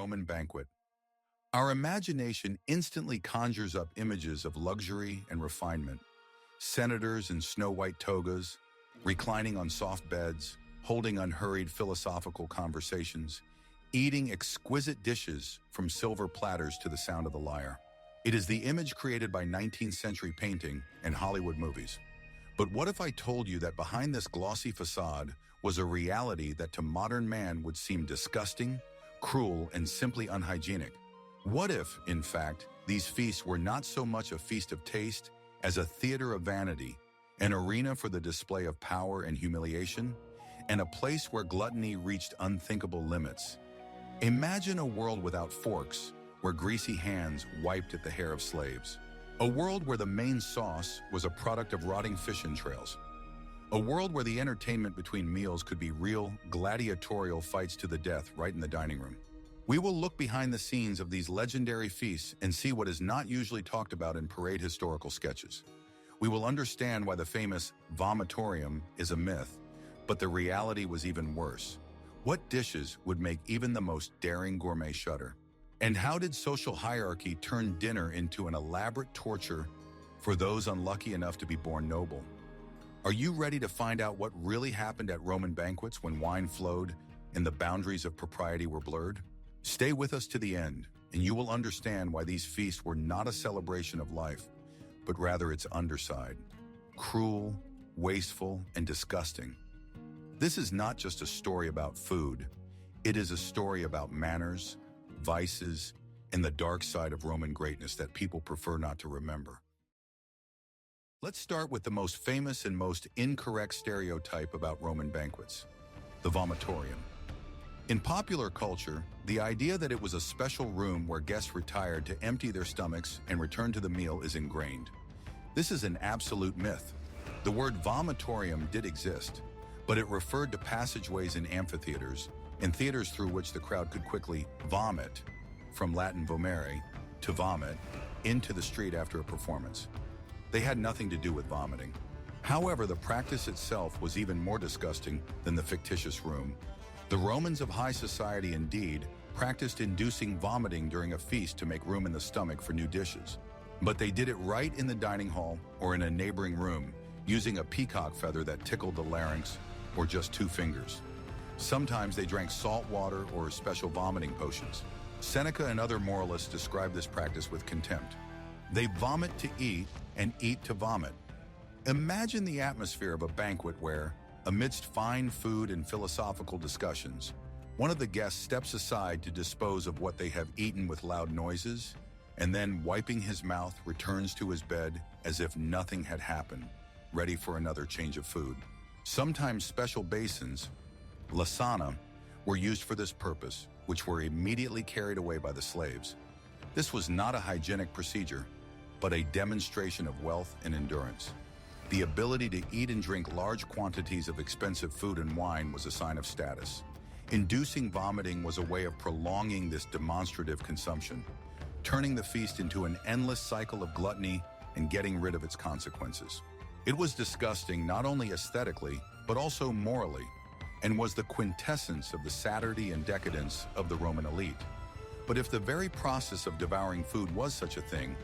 Roman banquet. Our imagination instantly conjures up images of luxury and refinement. Senators in snow-white togas, reclining on soft beds, holding unhurried philosophical conversations, eating exquisite dishes from silver platters to the sound of the lyre. It is the image created by 19th century painting and Hollywood movies. But what if I told you that behind this glossy facade was a reality that to modern man would seem disgusting, cruel, and simply unhygienic? What if, in fact, these feasts were not so much a feast of taste as a theater of vanity, an arena for the display of power and humiliation, and a place where gluttony reached unthinkable limits? Imagine a world without forks, where greasy hands wiped at the hair of slaves. A world where the main sauce was a product of rotting fish entrails. A world where the entertainment between meals could be real, gladiatorial fights to the death right in the dining room. We will look behind the scenes of these legendary feasts and see what is not usually talked about in parade historical sketches. We will understand why the famous vomitorium is a myth, but the reality was even worse. What dishes would make even the most daring gourmet shudder? And how did social hierarchy turn dinner into an elaborate torture for those unlucky enough to be born noble? Are you ready to find out what really happened at Roman banquets when wine flowed and the boundaries of propriety were blurred? Stay with us to the end, and you will understand why these feasts were not a celebration of life, but rather its underside. Cruel, wasteful, and disgusting. This is not just a story about food. It is a story about manners, vices, and the dark side of Roman greatness that people prefer not to remember. Let's start with the most famous and most incorrect stereotype about Roman banquets, the vomitorium. In popular culture, the idea that it was a special room where guests retired to empty their stomachs and return to the meal is ingrained. This is an absolute myth. The word vomitorium did exist, but it referred to passageways in amphitheaters and theaters through which the crowd could quickly vomit, from Latin vomere, to vomit, into the street after a performance. They had nothing to do with vomiting. However, the practice itself was even more disgusting than the fictitious room. The Romans of high society indeed practiced inducing vomiting during a feast to make room in the stomach for new dishes. But they did it right in the dining hall or in a neighboring room, using a peacock feather that tickled the larynx, or just 2 fingers. Sometimes they drank salt water or special vomiting potions. Seneca and other moralists describe this practice with contempt. They vomit to eat and eat to vomit. Imagine the atmosphere of a banquet where, amidst fine food and philosophical discussions, one of the guests steps aside to dispose of what they have eaten with loud noises, and then, wiping his mouth, returns to his bed as if nothing had happened, ready for another change of food. Sometimes special basins, lasana, were used for this purpose, which were immediately carried away by the slaves. This was not a hygienic procedure, but a demonstration of wealth and endurance. The ability to eat and drink large quantities of expensive food and wine was a sign of status. Inducing vomiting was a way of prolonging this demonstrative consumption, turning the feast into an endless cycle of gluttony and getting rid of its consequences. It was disgusting not only aesthetically, but also morally, and was the quintessence of the satirity and decadence of the Roman elite. But if the very process of devouring food was such a thing,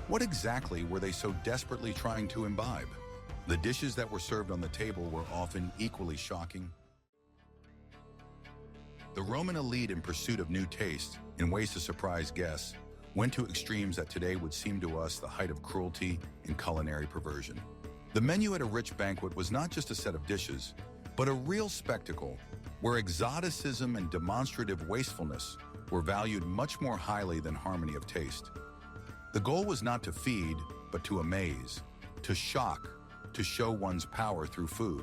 what exactly were they so desperately trying to imbibe? The dishes that were served on the table were often equally shocking. The Roman elite, in pursuit of new taste and ways to surprise guests, went to extremes that today would seem to us the height of cruelty and culinary perversion. The menu at a rich banquet was not just a set of dishes, but a real spectacle where exoticism and demonstrative wastefulness were valued much more highly than harmony of taste. The goal was not to feed, but to amaze, to shock, to show one's power through food.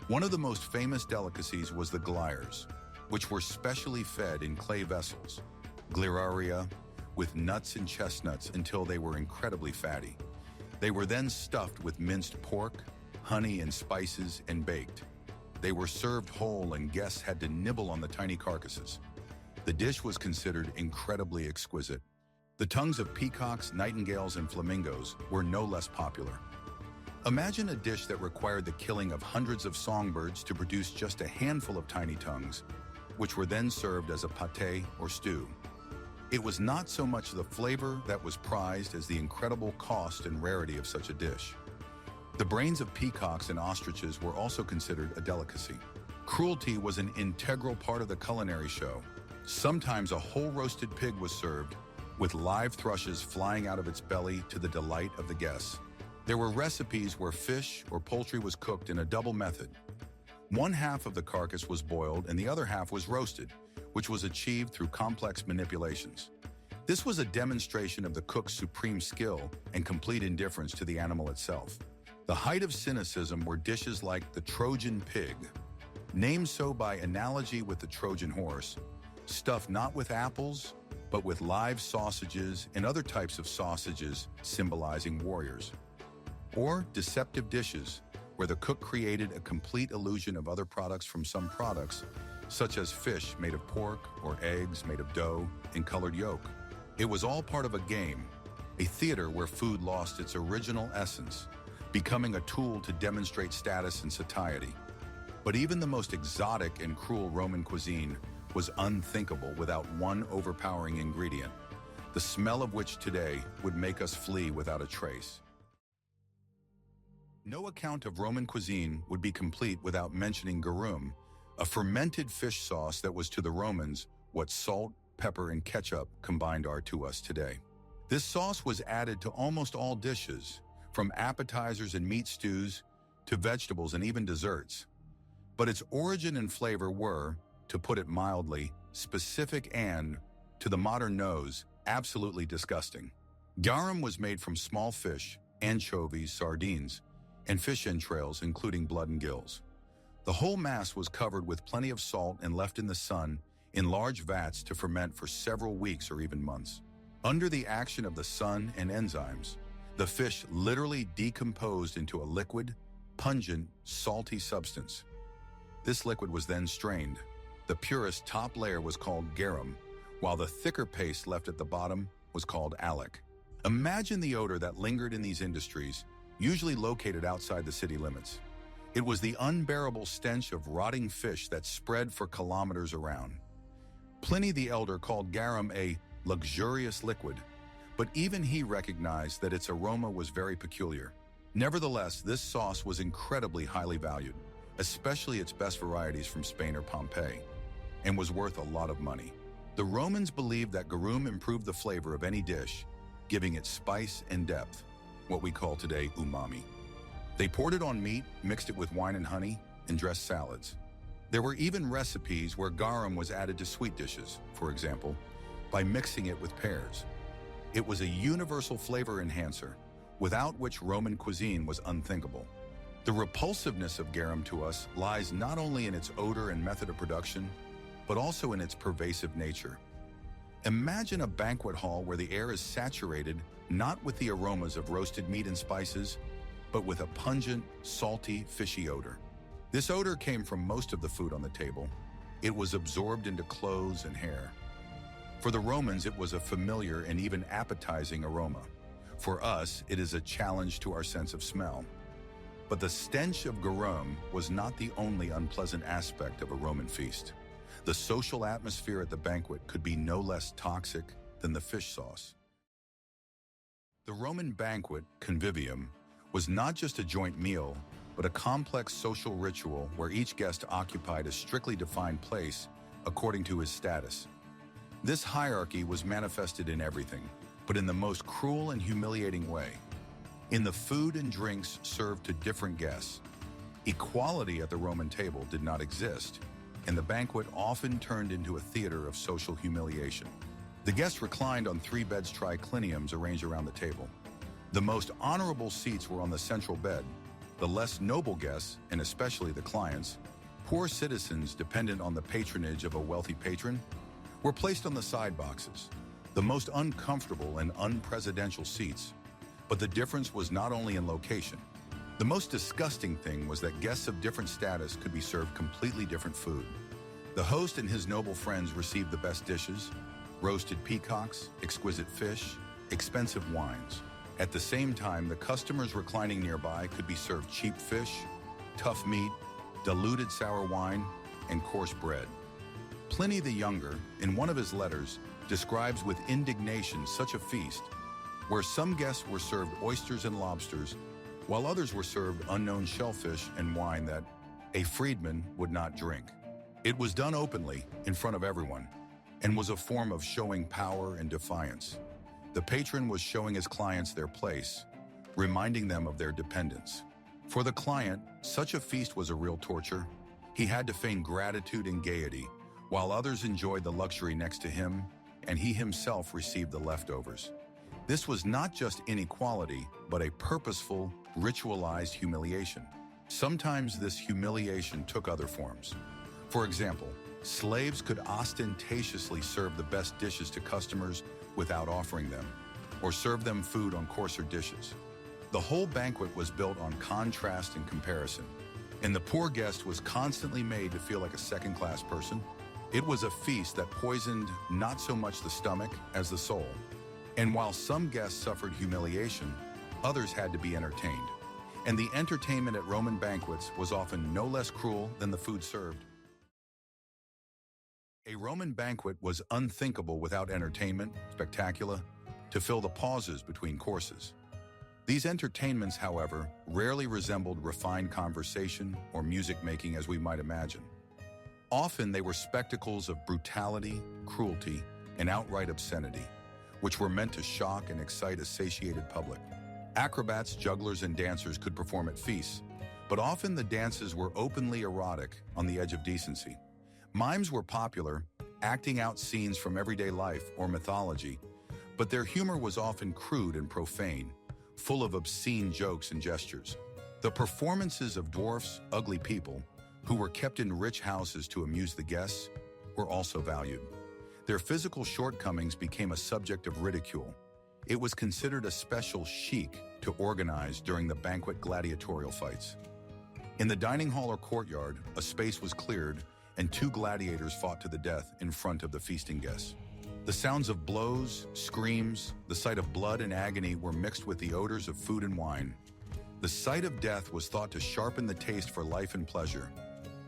One of the most famous delicacies was the glyres, which were specially fed in clay vessels, gliraria, with nuts and chestnuts until they were incredibly fatty. They were then stuffed with minced pork, honey, and spices and baked. They were served whole and guests had to nibble on the tiny carcasses. The dish was considered incredibly exquisite. The tongues of peacocks, nightingales, and flamingos were no less popular. Imagine a dish that required the killing of hundreds of songbirds to produce just a handful of tiny tongues, which were then served as a pâté or stew. It was not so much the flavor that was prized as the incredible cost and rarity of such a dish. The brains of peacocks and ostriches were also considered a delicacy. Cruelty was an integral part of the culinary show. Sometimes a whole roasted pig was served, with live thrushes flying out of its belly to the delight of the guests. There were recipes where fish or poultry was cooked in a double method. One half of the carcass was boiled and the other half was roasted, which was achieved through complex manipulations. This was a demonstration of the cook's supreme skill and complete indifference to the animal itself. The height of cynicism were dishes like the Trojan pig, named so by analogy with the Trojan horse, stuffed not with apples, but with live sausages and other types of sausages symbolizing warriors. Or deceptive dishes, where the cook created a complete illusion of other products from some products, such as fish made of pork or eggs made of dough and colored yolk. It was all part of a game, a theater where food lost its original essence, becoming a tool to demonstrate status and satiety. But even the most exotic and cruel Roman cuisine was unthinkable without one overpowering ingredient, the smell of which today would make us flee without a trace. No account of Roman cuisine would be complete without mentioning garum, a fermented fish sauce that was to the Romans what salt, pepper, and ketchup combined are to us today. This sauce was added to almost all dishes, from appetizers and meat stews to vegetables and even desserts. But its origin and flavor were, to put it mildly, specific and, to the modern nose, absolutely disgusting. Garum was made from small fish, anchovies, sardines, and fish entrails, including blood and gills. The whole mass was covered with plenty of salt and left in the sun in large vats to ferment for several weeks or even months. Under the action of the sun and enzymes, the fish literally decomposed into a liquid, pungent, salty substance. This liquid was then strained. The purest top layer was called garum, while the thicker paste left at the bottom was called alec. Imagine the odor that lingered in these industries, usually located outside the city limits. It was the unbearable stench of rotting fish that spread for kilometers around. Pliny the Elder called garum a luxurious liquid, but even he recognized that its aroma was very peculiar. Nevertheless, this sauce was incredibly highly valued, especially its best varieties from Spain or Pompeii, and was worth a lot of money. The Romans believed that garum improved the flavor of any dish, giving it spice and depth, what we call today umami. They poured it on meat, mixed it with wine and honey, and dressed salads. There were even recipes where garum was added to sweet dishes, for example, by mixing it with pears. It was a universal flavor enhancer, without which Roman cuisine was unthinkable. The repulsiveness of garum to us lies not only in its odor and method of production, but also in its pervasive nature. Imagine a banquet hall where the air is saturated not with the aromas of roasted meat and spices, but with a pungent, salty, fishy odor. This odor came from most of the food on the table. It was absorbed into clothes and hair. For the Romans, it was a familiar and even appetizing aroma. For us, it is a challenge to our sense of smell. But the stench of garum was not the only unpleasant aspect of a Roman feast. The social atmosphere at the banquet could be no less toxic than the fish sauce. The Roman banquet, convivium, was not just a joint meal, but a complex social ritual where each guest occupied a strictly defined place according to his status. This hierarchy was manifested in everything, but in the most cruel and humiliating way. In the food and drinks served to different guests. Equality at the Roman table did not exist, and the banquet often turned into a theater of social humiliation. The guests reclined on 3 beds tricliniums arranged around the table. The most honorable seats were on the central bed. The less noble guests, and especially the clients, poor citizens dependent on the patronage of a wealthy patron, were placed on the side boxes, the most uncomfortable and unpresidential seats. But the difference was not only in location. The most disgusting thing was that guests of different status could be served completely different food. The host and his noble friends received the best dishes, roasted peacocks, exquisite fish, expensive wines. At the same time, the customers reclining nearby could be served cheap fish, tough meat, diluted sour wine, and coarse bread. Pliny the Younger, in one of his letters, describes with indignation such a feast, where some guests were served oysters and lobsters, while others were served unknown shellfish and wine that a freedman would not drink. It was done openly, in front of everyone, and was a form of showing power and defiance. The patron was showing his clients their place, reminding them of their dependence. For the client, such a feast was a real torture. He had to feign gratitude and gaiety, while others enjoyed the luxury next to him, and he himself received the leftovers. This was not just inequality, but a purposeful, ritualized humiliation. Sometimes this humiliation took other forms. For example, slaves could ostentatiously serve the best dishes to customers without offering them, or serve them food on coarser dishes. The whole banquet was built on contrast and comparison, and the poor guest was constantly made to feel like a second-class person. It was a feast that poisoned not so much the stomach as the soul. And while some guests suffered humiliation, others had to be entertained. And the entertainment at Roman banquets was often no less cruel than the food served. A Roman banquet was unthinkable without entertainment, spectacular, to fill the pauses between courses. These entertainments, however, rarely resembled refined conversation or music-making as we might imagine. Often they were spectacles of brutality, cruelty, and outright obscenity, which were meant to shock and excite a satiated public. Acrobats, jugglers, and dancers could perform at feasts, but often the dances were openly erotic, on the edge of decency. Mimes were popular, acting out scenes from everyday life or mythology, but their humor was often crude and profane, full of obscene jokes and gestures. The performances of dwarfs, ugly people, who were kept in rich houses to amuse the guests, were also valued. Their physical shortcomings became a subject of ridicule. It was considered a special chic to organize during the banquet gladiatorial fights. In the dining hall or courtyard, a space was cleared and two gladiators fought to the death in front of the feasting guests. The sounds of blows, screams, the sight of blood and agony were mixed with the odors of food and wine. The sight of death was thought to sharpen the taste for life and pleasure.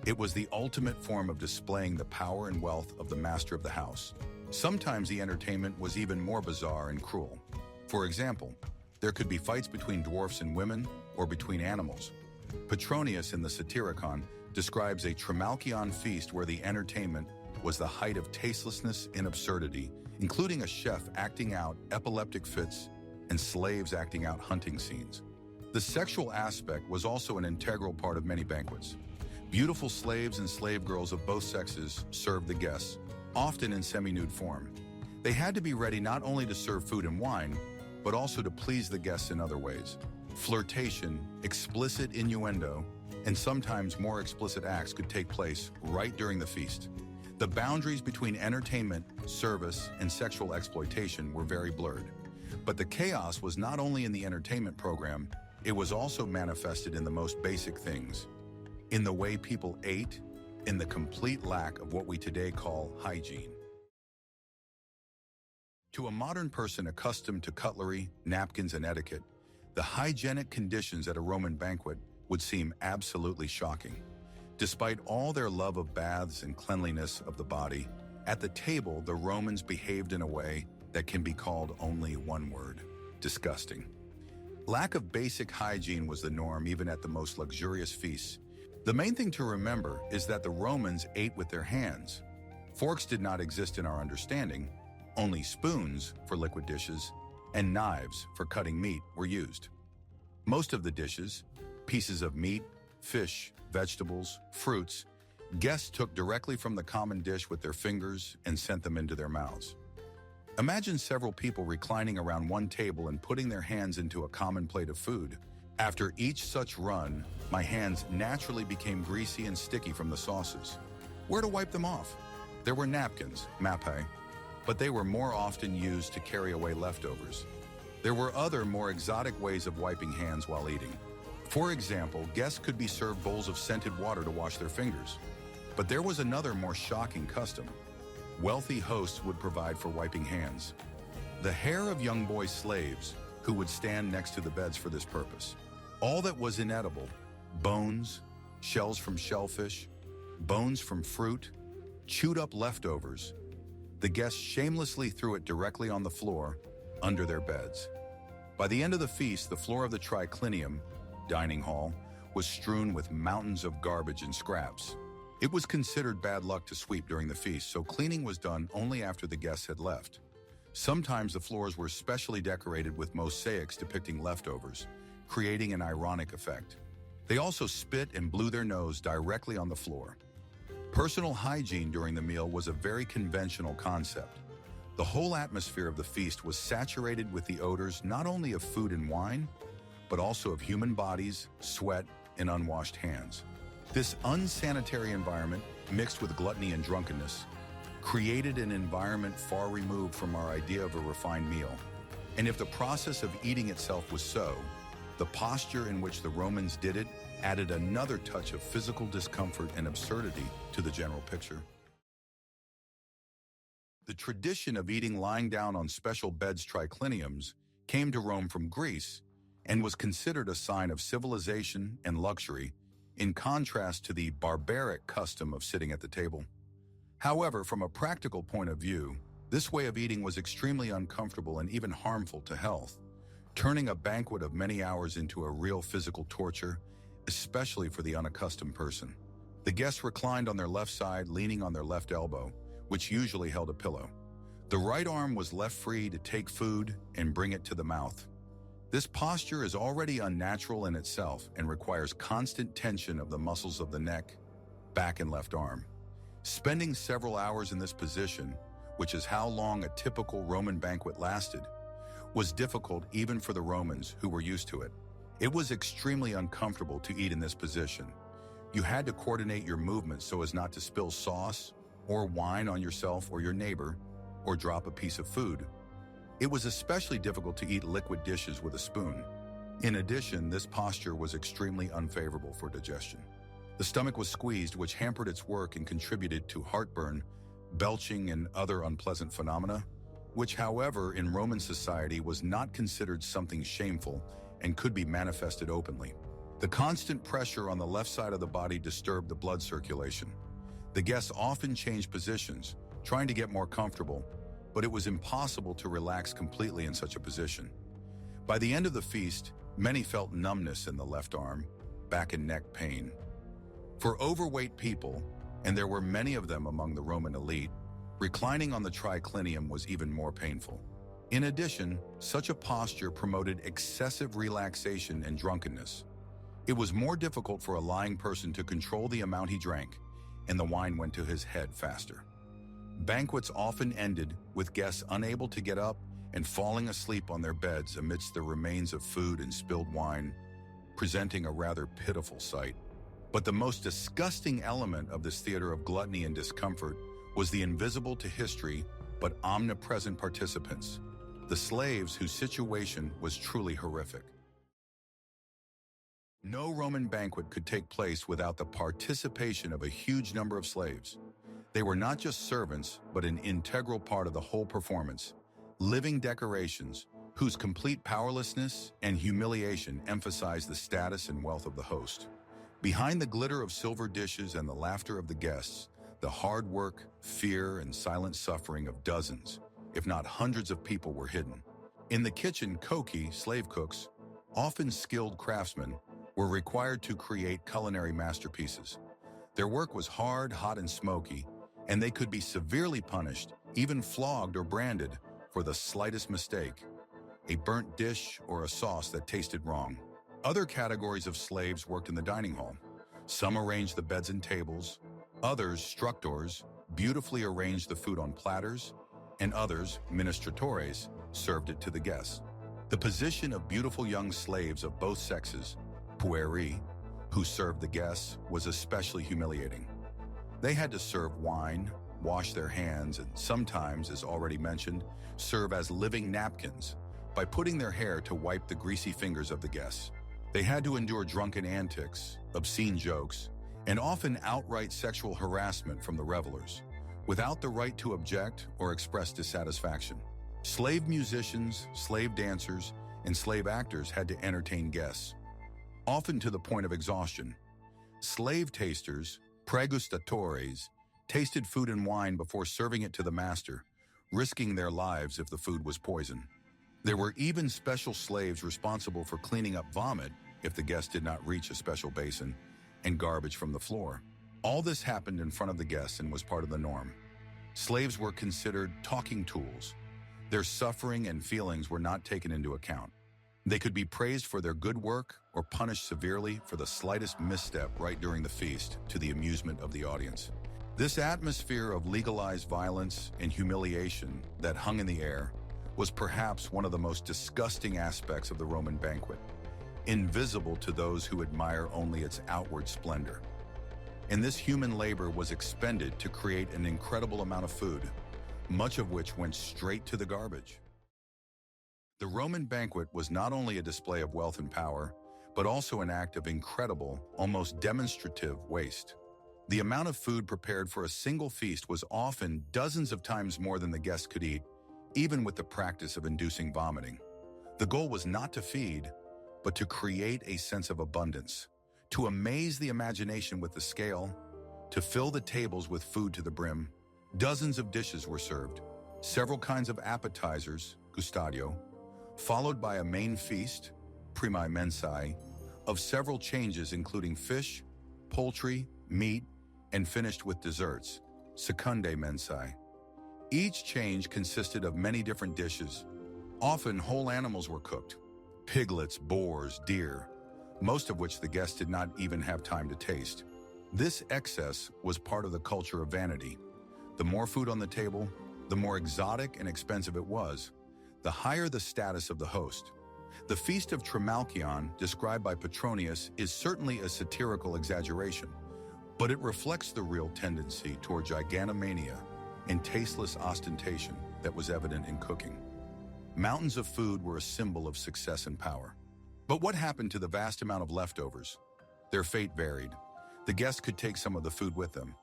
It was the ultimate form of displaying the power and wealth of the master of the house. Sometimes the entertainment was even more bizarre and cruel. For example, there could be fights between dwarfs and women or between animals. Petronius in the Satyricon describes a Trimalchion feast where the entertainment was the height of tastelessness and absurdity, including a chef acting out epileptic fits and slaves acting out hunting scenes. The sexual aspect was also an integral part of many banquets. Beautiful slaves and slave girls of both sexes served the guests, often in semi-nude form. They had to be ready not only to serve food and wine, but also to please the guests in other ways. Flirtation, explicit innuendo, and sometimes more explicit acts could take place right during the feast. The boundaries between entertainment, service, and sexual exploitation were very blurred. But the chaos was not only in the entertainment program, it was also manifested in the most basic things. In the way people ate, in the complete lack of what we today call hygiene. To a modern person accustomed to cutlery, napkins, and etiquette, the hygienic conditions at a Roman banquet would seem absolutely shocking. Despite all their love of baths and cleanliness of the body, at the table the Romans behaved in a way that can be called only one word: disgusting. Lack of basic hygiene was the norm even at the most luxurious feasts. The main thing to remember is that the Romans ate with their hands. Forks did not exist in our understanding. Only spoons for liquid dishes and knives for cutting meat were used. Most of the dishes, pieces of meat, fish, vegetables, fruits, guests took directly from the common dish with their fingers and sent them into their mouths. Imagine several people reclining around one table and putting their hands into a common plate of food. After each such run, my hands naturally became greasy and sticky from the sauces. Where to wipe them off? There were napkins, mapai, but they were more often used to carry away leftovers. There were other, more exotic ways of wiping hands while eating. For example, guests could be served bowls of scented water to wash their fingers. But there was another more shocking custom. Wealthy hosts would provide for wiping hands. The hair of young boy slaves, who would stand next to the beds for this purpose. All that was inedible, bones, shells from shellfish, bones from fruit, chewed up leftovers, The guests shamelessly threw it directly on the floor, under their beds. By the end of the feast, the floor of the triclinium, dining hall, was strewn with mountains of garbage and scraps. It was considered bad luck to sweep during the feast, so cleaning was done only after the guests had left. Sometimes the floors were specially decorated with mosaics depicting leftovers, creating an ironic effect. They also spit and blew their nose directly on the floor. Personal hygiene during the meal was a very conventional concept. The whole atmosphere of the feast was saturated with the odors not only of food and wine, but also of human bodies, sweat, and unwashed hands. This unsanitary environment, mixed with gluttony and drunkenness, created an environment far removed from our idea of a refined meal. And if the process of eating itself was so, the posture in which the Romans did it added another touch of physical discomfort and absurdity to the general picture. The tradition of eating lying down on special beds, tricliniums, came to Rome from Greece and was considered a sign of civilization and luxury, in contrast to the barbaric custom of sitting at the table. However, from a practical point of view, this way of eating was extremely uncomfortable and even harmful to health, turning a banquet of many hours into a real physical torture, especially for the unaccustomed person. The guests reclined on their left side, leaning on their left elbow, which usually held a pillow. The right arm was left free to take food and bring it to the mouth. This posture is already unnatural in itself and requires constant tension of the muscles of the neck, back, and left arm. Spending several hours in this position, which is how long a typical Roman banquet lasted, was difficult even for the Romans who were used to it. It was extremely uncomfortable to eat in this position. You had to coordinate your movements so as not to spill sauce or wine on yourself or your neighbor, or drop a piece of food. It was especially difficult to eat liquid dishes with a spoon. In addition, this posture was extremely unfavorable for digestion. The stomach was squeezed, which hampered its work and contributed to heartburn, belching, and other unpleasant phenomena, which, however, in Roman society was not considered something shameful and could be manifested openly. The constant pressure on the left side of the body disturbed the blood circulation. The guests often changed positions, trying to get more comfortable, but it was impossible to relax completely in such a position. By the end of the feast, many felt numbness in the left arm, back and neck pain. For overweight people, and there were many of them among the Roman elite, reclining on the triclinium was even more painful. In addition, such a posture promoted excessive relaxation and drunkenness. It was more difficult for a lying person to control the amount he drank, and the wine went to his head faster. Banquets often ended with guests unable to get up and falling asleep on their beds amidst the remains of food and spilled wine, presenting a rather pitiful sight. But the most disgusting element of this theater of gluttony and discomfort was the invisible to history but omnipresent participants, the slaves whose situation was truly horrific. No Roman banquet could take place without the participation of a huge number of slaves. They were not just servants, but an integral part of the whole performance, living decorations whose complete powerlessness and humiliation emphasized the status and wealth of the host. Behind the glitter of silver dishes and the laughter of the guests, the hard work, fear, and silent suffering of dozens, if not hundreds of people were hidden. In the kitchen, koki, slave cooks, often skilled craftsmen, were required to create culinary masterpieces. Their work was hard, hot, and smoky, and they could be severely punished, even flogged or branded, for the slightest mistake, a burnt dish or a sauce that tasted wrong. Other categories of slaves worked in the dining hall. Some arranged the beds and tables, others, structors, beautifully arranged the food on platters, and others, ministratores, served it to the guests. The position of beautiful young slaves of both sexes, pueri, who served the guests, was especially humiliating. They had to serve wine, wash their hands, and sometimes, as already mentioned, serve as living napkins by putting their hair to wipe the greasy fingers of the guests. They had to endure drunken antics, obscene jokes, and often outright sexual harassment from the revelers, without the right to object or express dissatisfaction. Slave musicians, slave dancers, and slave actors had to entertain guests, often to the point of exhaustion. Slave tasters, pregustatores, tasted food and wine before serving it to the master, risking their lives if the food was poison. There were even special slaves responsible for cleaning up vomit if the guest did not reach a special basin, and garbage from the floor. All this happened in front of the guests and was part of the norm. Slaves were considered talking tools. Their suffering and feelings were not taken into account. They could be praised for their good work or punished severely for the slightest misstep right during the feast, to the amusement of the audience. This atmosphere of legalized violence and humiliation that hung in the air was perhaps one of the most disgusting aspects of the Roman banquet, invisible to those who admire only its outward splendor. And this human labor was expended to create an incredible amount of food, much of which went straight to the garbage. The Roman banquet was not only a display of wealth and power, but also an act of incredible, almost demonstrative waste. The amount of food prepared for a single feast was often dozens of times more than the guests could eat, even with the practice of inducing vomiting. The goal was not to feed, but to create a sense of abundance, to amaze the imagination with the scale, to fill the tables with food to the brim. Dozens of dishes were served, several kinds of appetizers, gustadio, followed by a main feast, primi mensae, of several changes including fish, poultry, meat, and finished with desserts, secundae mensae. Each change consisted of many different dishes. Often whole animals were cooked, piglets, boars, deer, most of which the guests did not even have time to taste. This excess was part of the culture of vanity. The more food on the table, the more exotic and expensive it was, the higher the status of the host. The Feast of Trimalchion, described by Petronius, is certainly a satirical exaggeration, but it reflects the real tendency toward gigantomania and tasteless ostentation that was evident in cooking. Mountains of food were a symbol of success and power. But what happened to the vast amount of leftovers? Their fate varied. The guests could take some of the food with them.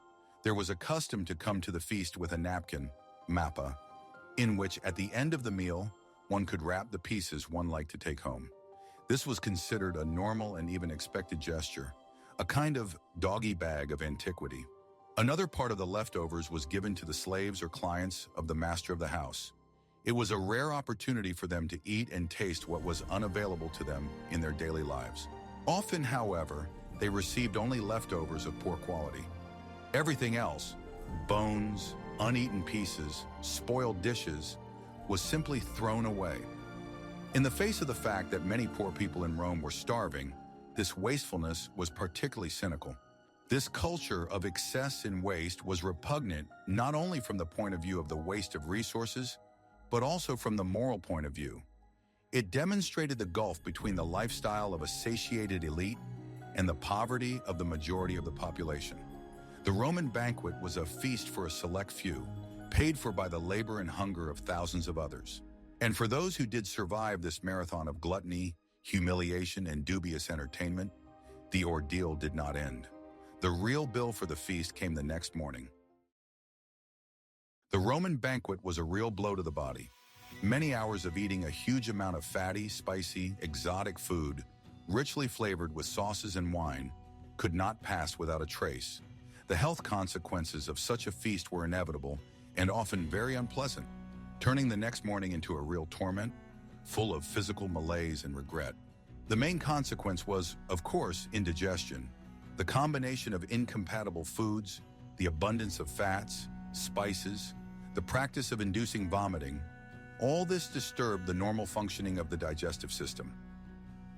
There was a custom to come to the feast with a napkin, mappa, in which at the end of the meal, one could wrap the pieces one liked to take home. This was considered a normal and even expected gesture, a kind of doggy bag of antiquity. Another part of the leftovers was given to the slaves or clients of the master of the house. It was a rare opportunity for them to eat and taste what was unavailable to them in their daily lives. Often, however, they received only leftovers of poor quality. Everything else, bones, uneaten pieces, spoiled dishes, was simply thrown away. In the face of the fact that many poor people in Rome were starving, this wastefulness was particularly cynical. This culture of excess and waste was repugnant not only from the point of view of the waste of resources, but also from the moral point of view. It demonstrated the gulf between the lifestyle of a satiated elite and the poverty of the majority of the population. The Roman banquet was a feast for a select few, paid for by the labor and hunger of thousands of others. And for those who did survive this marathon of gluttony, humiliation, and dubious entertainment, the ordeal did not end. The real bill for the feast came the next morning. The Roman banquet was a real blow to the body. Many hours of eating a huge amount of fatty, spicy, exotic food, richly flavored with sauces and wine, could not pass without a trace. The health consequences of such a feast were inevitable and often very unpleasant, turning the next morning into a real torment, full of physical malaise and regret. The main consequence was, of course, indigestion. The combination of incompatible foods, the abundance of fats, spices, the practice of inducing vomiting, all this disturbed the normal functioning of the digestive system.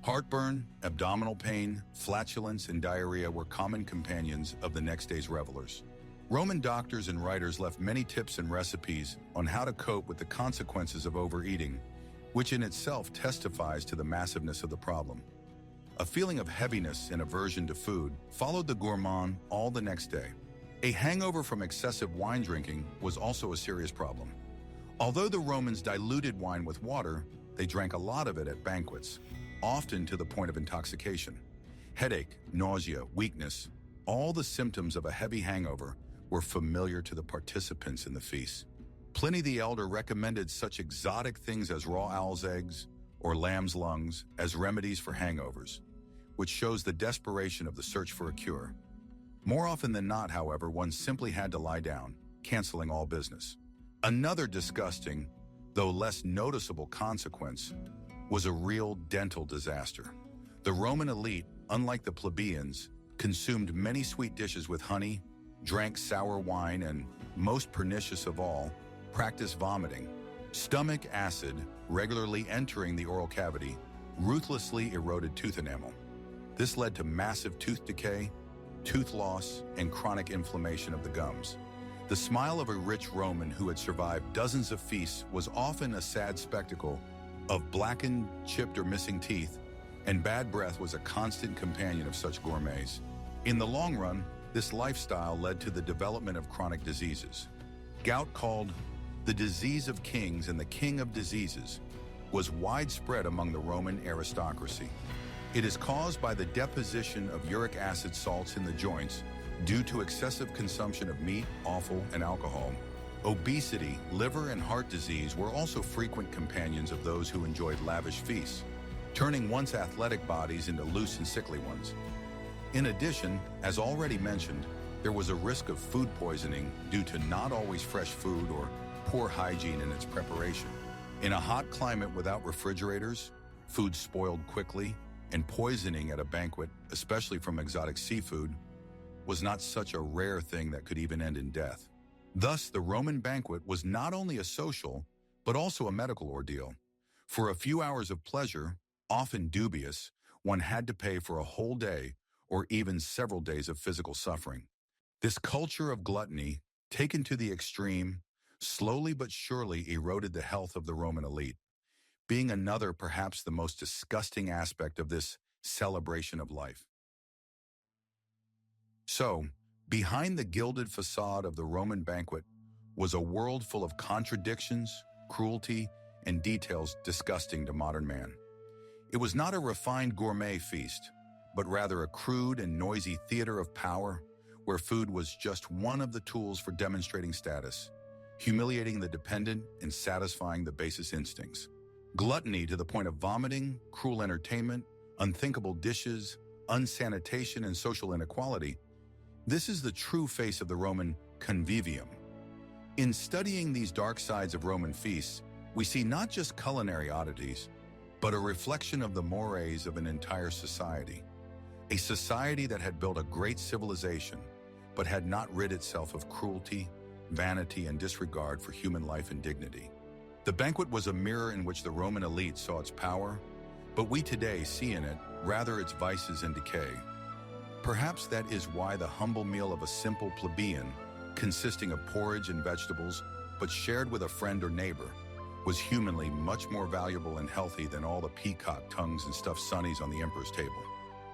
Heartburn, abdominal pain, flatulence, and diarrhea were common companions of the next day's revelers. Roman doctors and writers left many tips and recipes on how to cope with the consequences of overeating, which in itself testifies to the massiveness of the problem. A feeling of heaviness and aversion to food followed the gourmand all the next day. A hangover from excessive wine drinking was also a serious problem. Although the Romans diluted wine with water, they drank a lot of it at banquets, often to the point of intoxication. Headache, nausea, weakness, all the symptoms of a heavy hangover were familiar to the participants in the feast. Pliny the Elder recommended such exotic things as raw owl's eggs or lamb's lungs as remedies for hangovers, which shows the desperation of the search for a cure. More often than not, however, one simply had to lie down, canceling all business. Another disgusting, though less noticeable consequence, was a real dental disaster. The Roman elite, unlike the plebeians, consumed many sweet dishes with honey, drank sour wine, and, most pernicious of all, practiced vomiting. Stomach acid, regularly entering the oral cavity, ruthlessly eroded tooth enamel. This led to massive tooth decay, tooth loss, and chronic inflammation of the gums. The smile of a rich Roman who had survived dozens of feasts was often a sad spectacle of blackened, chipped, or missing teeth, and bad breath was a constant companion of such gourmets. In the long run, this lifestyle led to the development of chronic diseases. Gout, called the disease of kings and the king of diseases, was widespread among the Roman aristocracy. It is caused by the deposition of uric acid salts in the joints due to excessive consumption of meat, offal, and alcohol. Obesity, liver, and heart disease were also frequent companions of those who enjoyed lavish feasts, turning once athletic bodies into loose and sickly ones. In addition, as already mentioned, there was a risk of food poisoning due to not always fresh food or poor hygiene in its preparation. In a hot climate without refrigerators, food spoiled quickly, and poisoning at a banquet, especially from exotic seafood, was not such a rare thing that could even end in death. Thus, the Roman banquet was not only a social, but also a medical ordeal. For a few hours of pleasure, often dubious, one had to pay for a whole day or even several days of physical suffering. This culture of gluttony, taken to the extreme, slowly but surely eroded the health of the Roman elite, being another, perhaps the most disgusting aspect of this celebration of life. So, behind the gilded facade of the Roman banquet was a world full of contradictions, cruelty, and details disgusting to modern man. It was not a refined gourmet feast, but rather a crude and noisy theater of power where food was just one of the tools for demonstrating status, humiliating the dependent and satisfying the basest instincts. Gluttony to the point of vomiting, cruel entertainment, unthinkable dishes, unsanitation, and social inequality. This is the true face of the Roman convivium. In studying these dark sides of Roman feasts, we see not just culinary oddities, but a reflection of the mores of an entire society. A society that had built a great civilization, but had not rid itself of cruelty, vanity, and disregard for human life and dignity. The banquet was a mirror in which the Roman elite saw its power, but we today see in it rather its vices and decay. Perhaps that is why the humble meal of a simple plebeian, consisting of porridge and vegetables, but shared with a friend or neighbor, was humanly much more valuable and healthy than all the peacock tongues and stuffed sunnies on the emperor's table.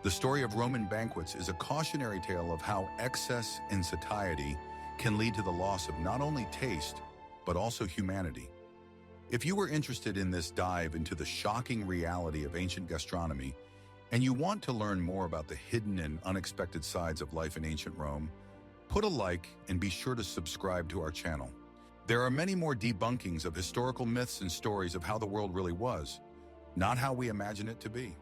The story of Roman banquets is a cautionary tale of how excess and satiety can lead to the loss of not only taste, but also humanity. If you were interested in this dive into the shocking reality of ancient gastronomy, and you want to learn more about the hidden and unexpected sides of life in ancient Rome, put a like and be sure to subscribe to our channel. There are many more debunkings of historical myths and stories of how the world really was, not how we imagine it to be.